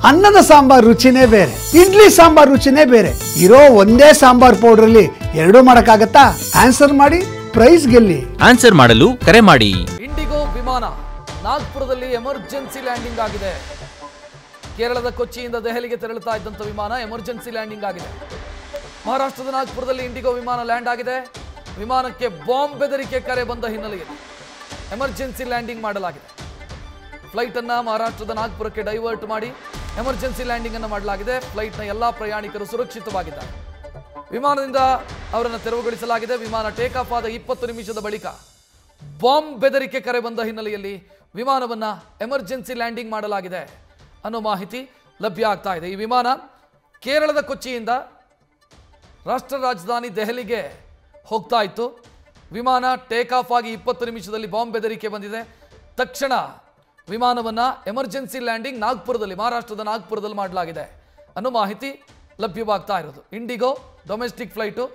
ಅನ್ನದ ಸಾಂಬಾರ್ ರುಚಿನೇ ಬೇರೆ, ಇಡ್ಲಿ ಸಾಂಬಾರ್ ರುಚಿನೇ ಬೇರೆ. ಇರೋ ಒಂದೇ ಸಾಂಬಾರ್ ಪೌಡರ್ ಅಲ್ಲಿ ಎರಡೂ ಮಾಡಕ್ಕಾಗತ್ತಾ? ಆನ್ಸರ್ ಮಾಡಿ, ಪ್ರೈಸ್ ಗೆಲ್ಲಿ. ಆನ್ಸರ್ ಮಾಡಲು ಕರೆ ಮಾಡಿ. ಇಂಡಿಗೋ ವಿಮಾನ ನಾಗ್ಪುರದಲ್ಲಿ ಎಮರ್ಜೆನ್ಸಿ ಲ್ಯಾಂಡಿಂಗ್ ಆಗಿದೆ. ಕೇರಳದ ಕೊಚ್ಚಿಯಿಂದ ದೆಹಲಿಗೆ ತೆರಳುತ್ತಾ ಇದ್ದಂಥ ವಿಮಾನ ಎಮರ್ಜೆನ್ಸಿ ಲ್ಯಾಂಡಿಂಗ್ ಆಗಿದೆ. ಮಹಾರಾಷ್ಟ್ರದ ನಾಗ್ಪುರದಲ್ಲಿ ಇಂಡಿಗೋ ವಿಮಾನ ಲ್ಯಾಂಡ್ ಆಗಿದೆ. ವಿಮಾನಕ್ಕೆ ಬಾಂಬ್ ಬೆದರಿಕೆ ಕರೆ ಬಂದ ಹಿನ್ನೆಲೆಯಲ್ಲಿ ಎಮರ್ಜೆನ್ಸಿ ಲ್ಯಾಂಡಿಂಗ್ ಮಾಡಲಾಗಿದೆ. ಫ್ಲೈಟ್ ಅನ್ನ ಮಹಾರಾಷ್ಟ್ರದ ನಾಗ್ಪುರಕ್ಕೆ ಡೈವರ್ಟ್ ಮಾಡಿ ಎಮರ್ಜೆನ್ಸಿ ಲ್ಯಾಂಡಿಂಗ್ ಅನ್ನು ಮಾಡಲಾಗಿದೆ. ಫ್ಲೈಟ್ನ ಎಲ್ಲಾ ಪ್ರಯಾಣಿಕರು ಸುರಕ್ಷಿತವಾಗಿದ್ದಾರೆ. ವಿಮಾನದಿಂದ ಅವರನ್ನು ತೆರವುಗೊಳಿಸಲಾಗಿದೆ. ವಿಮಾನ ಟೇಕ್ ಆಫ್ ಆದ 20 ನಿಮಿಷದ ಬಳಿಕ ಬಾಂಬ್ ಬೆದರಿಕೆ ಕರೆ ಬಂದ ಹಿನ್ನೆಲೆಯಲ್ಲಿ ವಿಮಾನವನ್ನು ಎಮರ್ಜೆನ್ಸಿ ಲ್ಯಾಂಡಿಂಗ್ ಮಾಡಲಾಗಿದೆ ಅನ್ನೋ ಮಾಹಿತಿ ಲಭ್ಯ ಆಗ್ತಾ ಇದೆ. ಈ ವಿಮಾನ ಕೇರಳದ ಕೊಚ್ಚಿಯಿಂದ ರಾಷ್ಟ್ರ ರಾಜಧಾನಿ ದೆಹಲಿಗೆ ಹೋಗ್ತಾ ಇತ್ತು. ವಿಮಾನ ಟೇಕ್ ಆಫ್ ಆಗಿ 20 ನಿಮಿಷದಲ್ಲಿ ಬಾಂಬ್ ಬೆದರಿಕೆ ಬಂದಿದೆ. ತಕ್ಷಣ ವಿಮಾನವನ್ನು ಎಮರ್ಜೆನ್ಸಿ ಲ್ಯಾಂಡಿಂಗ್ ನಾಗ್ಪುರದಲ್ಲಿ, ಮಹಾರಾಷ್ಟ್ರದ ನಾಗ್ಪುರದಲ್ಲಿ ಮಾಡಲಾಗಿದೆ ಅನ್ನೋ ಮಾಹಿತಿ ಲಭ್ಯವಾಗ್ತಾ ಇರೋದು. ಇಂಡಿಗೋ ಡೊಮೆಸ್ಟಿಕ್ ಫ್ಲೈಟು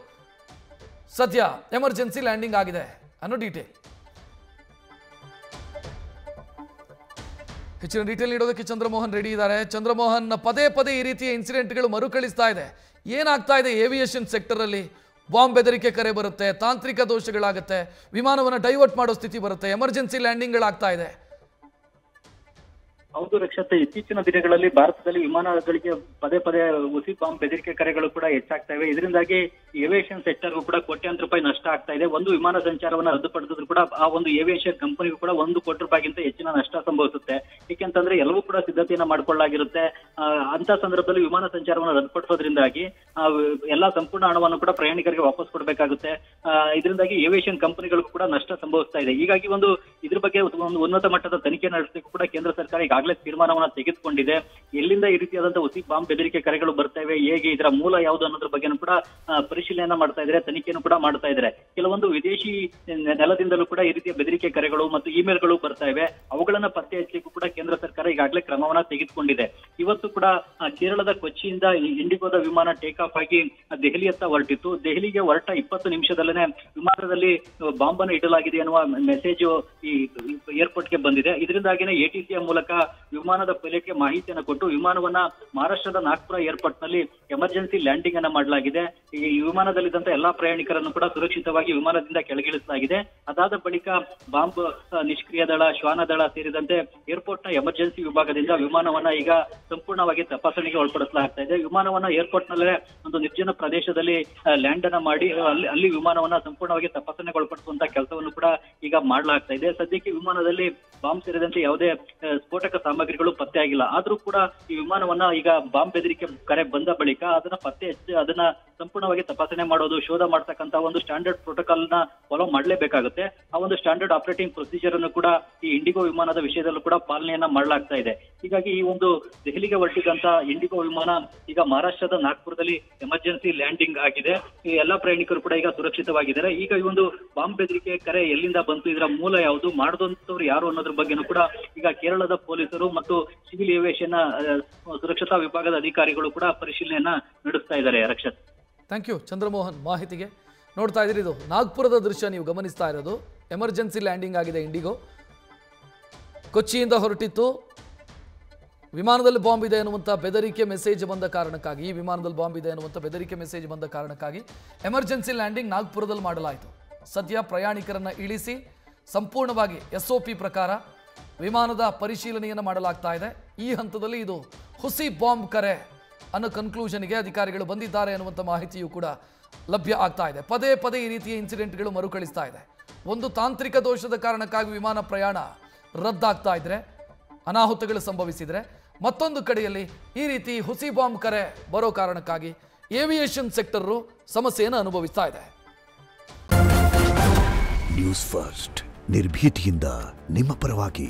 ಸದ್ಯ ಎಮರ್ಜೆನ್ಸಿ ಲ್ಯಾಂಡಿಂಗ್ ಆಗಿದೆ ಅನ್ನೋ ಡೀಟೇಲ್. ಹೆಚ್ಚಿನ ಡೀಟೇಲ್ ನೀಡೋದಕ್ಕೆ ಚಂದ್ರಮೋಹನ್ ರೆಡಿ ಇದ್ದಾರೆ. ಚಂದ್ರಮೋಹನ್, ಪದೇ ಪದೇ ಈ ರೀತಿಯ ಇನ್ಸಿಡೆಂಟ್ಗಳು ಮರುಕಳಿಸ್ತಾ ಇದೆ. ಏನಾಗ್ತಾ ಇದೆ ಏವಿಯೇಷನ್ ಸೆಕ್ಟರ್ ಅಲ್ಲಿ? ಬಾಂಬ್ ಬೆದರಿಕೆ ಕರೆ ಬರುತ್ತೆ, ತಾಂತ್ರಿಕ ದೋಷಗಳಾಗುತ್ತೆ, ವಿಮಾನವನ್ನು ಡೈವರ್ಟ್ ಮಾಡೋ ಸ್ಥಿತಿ ಬರುತ್ತೆ, ಎಮರ್ಜೆನ್ಸಿ ಲ್ಯಾಂಡಿಂಗ್ಗಳಾಗ್ತಾ ಇದೆ. ಹೌದು ರಕ್ಷತ್, ಇತ್ತೀಚಿನ ದಿನಗಳಲ್ಲಿ ಭಾರತದಲ್ಲಿ ವಿಮಾನಗಳಿಗೆ ಪದೇ ಪದೇ ಹುಸಿ ಬಾಂಬ್ ಬೆದರಿಕೆ ಕರೆಗಳು ಕೂಡ ಹೆಚ್ಚಾಗ್ತಾ ಇವೆ. ಇದರಿಂದಾಗಿ ಏವಿಯೇಷನ್ ಸೆಕ್ಟರ್ಗೂ ಕೂಡ ಕೋಟ್ಯಾಂತರ ರೂಪಾಯಿ ನಷ್ಟ ಆಗ್ತಾ ಇದೆ. ಒಂದು ವಿಮಾನ ಸಂಚಾರವನ್ನು ರದ್ದುಪಡಿಸಿದ್ರು ಕೂಡ ಆ ಒಂದು ಏವಿಯೇಷನ್ ಕಂಪನಿಗೂ ಕೂಡ 1 ಕೋಟಿ ರೂಪಾಯಿಗಿಂತ ಹೆಚ್ಚಿನ ನಷ್ಟ ಸಂಭವಿಸುತ್ತೆ. ಏಕೆಂತಂದ್ರೆ ಎಲ್ಲವೂ ಕೂಡ ಸಿದ್ಧತೆಯನ್ನ ಮಾಡ್ಕೊಳ್ಳಾಗಿರುತ್ತೆ. ಅಂತ ಸಂದರ್ಭದಲ್ಲಿ ವಿಮಾನ ಸಂಚಾರವನ್ನು ರದ್ದುಪಡಿಸೋದ್ರಿಂದಾಗಿ ಎಲ್ಲಾ ಸಂಪೂರ್ಣ ಹಣವನ್ನು ಕೂಡ ಪ್ರಯಾಣಿಕರಿಗೆ ವಾಪಸ್ ಕೊಡಬೇಕಾಗುತ್ತೆ. ಇದರಿಂದಾಗಿ ಏವಿಯೇಷನ್ ಕಂಪನಿಗಳಿಗೂ ಕೂಡ ನಷ್ಟ ಸಂಭವಿಸ್ತಾ ಇದೆ. ಹೀಗಾಗಿ ಇದ್ರ ಬಗ್ಗೆ ಒಂದು ಉನ್ನತ ಮಟ್ಟದ ತನಿಖೆ ನಡೆಸಲಿಕ್ಕೂ ಕೂಡ ಕೇಂದ್ರ ಸರ್ಕಾರ ಈಗಾಗಲೇ ತೀರ್ಮಾನವನ್ನ ತೆಗೆದುಕೊಂಡಿದೆ. ಎಲ್ಲಿಂದ ಈ ರೀತಿಯಾದಂತಹ ಹುಸಿ ಬಾಂಬ್ ಬೆದರಿಕೆ ಕರೆಗಳು ಬರ್ತಾ ಇವೆ, ಹೇಗೆ ಇದರ ಮೂಲ ಯಾವುದು ಅನ್ನೋದ್ರ ಬಗ್ಗೆನೂ ಕೂಡ ಪರಿಶೀಲನೆ ಮಾಡ್ತಾ ಇದ್ದಾರೆ, ತನಿಖೆಯನ್ನು ಕೂಡ ಮಾಡ್ತಾ ಇದ್ದಾರೆ. ಕೆಲವೊಂದು ವಿದೇಶಿ ನೆಲದಿಂದಲೂ ಕೂಡ ಈ ರೀತಿಯ ಬೆದರಿಕೆ ಕರೆಗಳು ಮತ್ತು ಇಮೇಲ್ಗಳು ಬರ್ತಾ ಇವೆ. ಅವುಗಳನ್ನ ಪತ್ತೆ ಹಚ್ಚಲಿಕ್ಕೂ ಕೂಡ ಕೇಂದ್ರ ಸರ್ಕಾರ ಈಗಾಗಲೇ ಕ್ರಮವನ್ನ ತೆಗೆದುಕೊಂಡಿದೆ. ಇವತ್ತು ಕೂಡ ಕೇರಳದ ಕೊಚ್ಚಿಯಿಂದ ಇಂಡಿಗೋದ ವಿಮಾನ ಟೇಕ್ ಆಫ್ ಆಗಿ ದೆಹಲಿಯತ್ತ ಹೊರಟಿತ್ತು. ದೆಹಲಿಗೆ ಹೊರಟ 20 ನಿಮಿಷದಲ್ಲೇ ವಿಮಾನದಲ್ಲಿ ಬಾಂಬ್ ಅನ್ನು ಇಡಲಾಗಿದೆ ಎನ್ನುವ ಮೆಸೇಜ್ ಈ ಏರ್ಪೋರ್ಟ್ಗೆ ಬಂದಿದೆ. ಇದರಿಂದಾಗಿನೇ ATCಯ ಮೂಲಕ ವಿಮಾನದ ಪೈಲಟ್ಗೆ ಮಾಹಿತಿಯನ್ನು ಕೊಟ್ಟು ವಿಮಾನವನ್ನ ಮಹಾರಾಷ್ಟ್ರದ ನಾಗ್ಪುರ ಏರ್ಪೋರ್ಟ್ ನಲ್ಲಿ ಎಮರ್ಜೆನ್ಸಿ ಲ್ಯಾಂಡಿಂಗ್ ಅನ್ನ ಮಾಡಲಾಗಿದೆ. ಈ ವಿಮಾನದಲ್ಲಿದ್ದಂತ ಎಲ್ಲಾ ಪ್ರಯಾಣಿಕರನ್ನು ಕೂಡ ಸುರಕ್ಷಿತವಾಗಿ ವಿಮಾನದಿಂದ ಕೆಳಗಿಳಿಸಲಾಗಿದೆ. ಅದಾದ ಬಳಿಕ ಬಾಂಬ್ ನಿಷ್ಕ್ರಿಯ ದಳ, ಶ್ವಾನ ದಳ ಸೇರಿದಂತೆ ಏರ್ಪೋರ್ಟ್ ನ ಎಮರ್ಜೆನ್ಸಿ ವಿಭಾಗದಿಂದ ವಿಮಾನವನ್ನ ಈಗ ಸಂಪೂರ್ಣವಾಗಿ ತಪಾಸಣೆಗೆ ಒಳಪಡಿಸಲಾಗ್ತಾ ಇದೆ. ವಿಮಾನವನ್ನ ಏರ್ಪೋರ್ಟ್ ನಲ್ಲೇ ಒಂದು ನಿರ್ಜನ ಪ್ರದೇಶದಲ್ಲಿ ಲ್ಯಾಂಡ್ ಅನ್ನ ಮಾಡಿ ಅಲ್ಲಿ ವಿಮಾನವನ್ನ ಸಂಪೂರ್ಣವಾಗಿ ತಪಾಸಣೆಗೆ ಒಳಪಡಿಸುವಂತ ಕೆಲಸವನ್ನು ಕೂಡ ಈಗ ಮಾಡಲಾಗ್ತಾ ಇದೆ. ಸದ್ಯಕ್ಕೆ ವಿಮಾನದಲ್ಲಿ ಬಾಂಬ್ ಸೇರಿದಂತೆ ಯಾವುದೇ ಸ್ಫೋಟಕ ಸಾಮಗ್ರಿಗಳು ಪತ್ತೆ ಆಗಿಲ್ಲ. ಆದ್ರೂ ಕೂಡ ಈ ವಿಮಾನವನ್ನ ಈಗ ಬಾಂಬ್ ಬೆದರಿಕೆ ಕರೆ ಬಂದ ಬಳಿಕ ಅದನ್ನ ಪತ್ತೆ ಹಚ್ಚಿ ಅದನ್ನ ಸಂಪೂರ್ಣವಾಗಿ ತಪಾಸಣೆ ಮಾಡೋದು, ಶೋಧ ಮಾಡ್ತಕ್ಕಂತ ಒಂದು ಸ್ಟ್ಯಾಂಡರ್ಡ್ ಪ್ರೋಟೋಕಾಲ್ ನ ಫಾಲೋ ಮಾಡಲೇಬೇಕಾಗುತ್ತೆ. ಆ ಒಂದು ಸ್ಟ್ಯಾಂಡರ್ಡ್ ಆಪರೇಟಿಂಗ್ ಪ್ರೊಸೀಜರ್ ಅನ್ನು ಕೂಡ ಈ ಇಂಡಿಗೋ ವಿಮಾನದ ವಿಷಯದಲ್ಲೂ ಕೂಡ ಪಾಲನೆಯನ್ನ ಮಾಡಲಾಗ್ತಾ ಇದೆ. ಹೀಗಾಗಿ ಈ ಒಂದು ದೆಹಲಿಗೆ ಹೊರಟಿದಂತ ಇಂಡಿಗೋ ವಿಮಾನ ಈಗ ಮಹಾರಾಷ್ಟ್ರದ ನಾಗ್ಪುರದಲ್ಲಿ ಎಮರ್ಜೆನ್ಸಿ ಲ್ಯಾಂಡಿಂಗ್ ಆಗಿದೆ. ಈ ಎಲ್ಲಾ ಪ್ರಯಾಣಿಕರು ಕೂಡ ಈಗ ಸುರಕ್ಷಿತವಾಗಿದ್ದಾರೆ. ಈಗ ಈ ಒಂದು ಬಾಂಬ್ ಬೆದರಿಕೆ ಕರೆ ಎಲ್ಲಿಂದ ಬಂತು, ಇದರ ಮೂಲ ಯಾವುದು, ಮಾಡಿದಂತವ್ರು ಯಾರು ಅನ್ನೋದ್ರ ಬಗ್ಗೆನೂ ಕೂಡ ಈಗ ಕೇರಳದ ಪೊಲೀಸರು ಮತ್ತು ಸಿವಿಲ್ ಏವಿಯೇಷನ್ ಸುರಕ್ಷತಾ ವಿಭಾಗದ ಅಧಿಕಾರಿಗಳು ಕೂಡ ಪರಿಶೀಲನೆಯನ್ನ ನಡೆಸ್ತಾ ಇದ್ದಾರೆ. ರಕ್ಷತ್, ಥ್ಯಾಂಕ್ ಯು ಚಂದ್ರಮೋಹನ್ ಮಾಹಿತಿಗೆ. ನೋಡ್ತಾ ಇದ್ದೀರಿ, ಇದು ನಾಗ್ಪುರದ ದೃಶ್ಯ ನೀವು ಗಮನಿಸ್ತಾ ಇರೋದು. ಎಮರ್ಜೆನ್ಸಿ ಲ್ಯಾಂಡಿಂಗ್ ಆಗಿದೆ ಇಂಡಿಗೋ. ಕೊಚ್ಚಿಯಿಂದ ಹೊರಟಿತ್ತು. ವಿಮಾನದಲ್ಲಿ ಬಾಂಬ್ ಇದೆ ಅನ್ನುವಂಥ ಬೆದರಿಕೆ ಮೆಸೇಜ್ ಬಂದ ಕಾರಣಕ್ಕಾಗಿ, ಈ ವಿಮಾನದಲ್ಲಿ ಬಾಂಬ್ ಇದೆ ಅನ್ನುವಂಥ ಬೆದರಿಕೆ ಮೆಸೇಜ್ ಬಂದ ಕಾರಣಕ್ಕಾಗಿ ಎಮರ್ಜೆನ್ಸಿ ಲ್ಯಾಂಡಿಂಗ್ ನಾಗ್ಪುರದಲ್ಲಿ ಮಾಡಲಾಯಿತು. ಸದ್ಯ ಪ್ರಯಾಣಿಕರನ್ನು ಇಳಿಸಿ ಸಂಪೂರ್ಣವಾಗಿ SOP ಪ್ರಕಾರ ವಿಮಾನದ ಪರಿಶೀಲನೆಯನ್ನು ಮಾಡಲಾಗ್ತಾ ಇದೆ. ಈ ಹಂತದಲ್ಲಿ ಇದು ಹುಸಿ ಬಾಂಬ್ ಕರೆ ಅನ್ನೋ ಕನ್ಕ್ಲೂಷನ್ಗೆ ಅಧಿಕಾರಿಗಳು ಬಂದಿದ್ದಾರೆ ಅನ್ನುವಂಥ ಮಾಹಿತಿಯೂ ಕೂಡ ಲಭ್ಯ ಆಗ್ತಾ ಇದೆ. ಪದೇ ಪದೇ ಈ ರೀತಿಯ ಇನ್ಸಿಡೆಂಟ್ಗಳು ಮರುಕಳಿಸ್ತಾ ಇದೆ. ಒಂದು ತಾಂತ್ರಿಕ ದೋಷದ ಕಾರಣಕ್ಕಾಗಿ ವಿಮಾನ ಪ್ರಯಾಣ ರದ್ದಾಗ್ತಾ ಇದ್ರೆ, ಅನಾಹುತಗಳು ಸಂಭವಿಸಿದರೆ, ಮತ್ತೊಂದು ಕಡೆಯಲ್ಲಿ ಈ ರೀತಿ ಹುಸಿ ಬಾಂಬ್ ಕರೆ ಬರೋ ಕಾರಣಕ್ಕಾಗಿ ಏವಿಯೇಷನ್ ಸೆಕ್ಟರ್ ಸಮಸ್ಯೆಯನ್ನು ಅನುಭವಿಸ್ತಾ ಇದೆ. ನ್ಯೂಸ್ ಫಸ್ಟ್, ನಿರ್ಭೀತಿಯಿಂದ ನಿಮ್ಮ ಪರವಾಗಿ.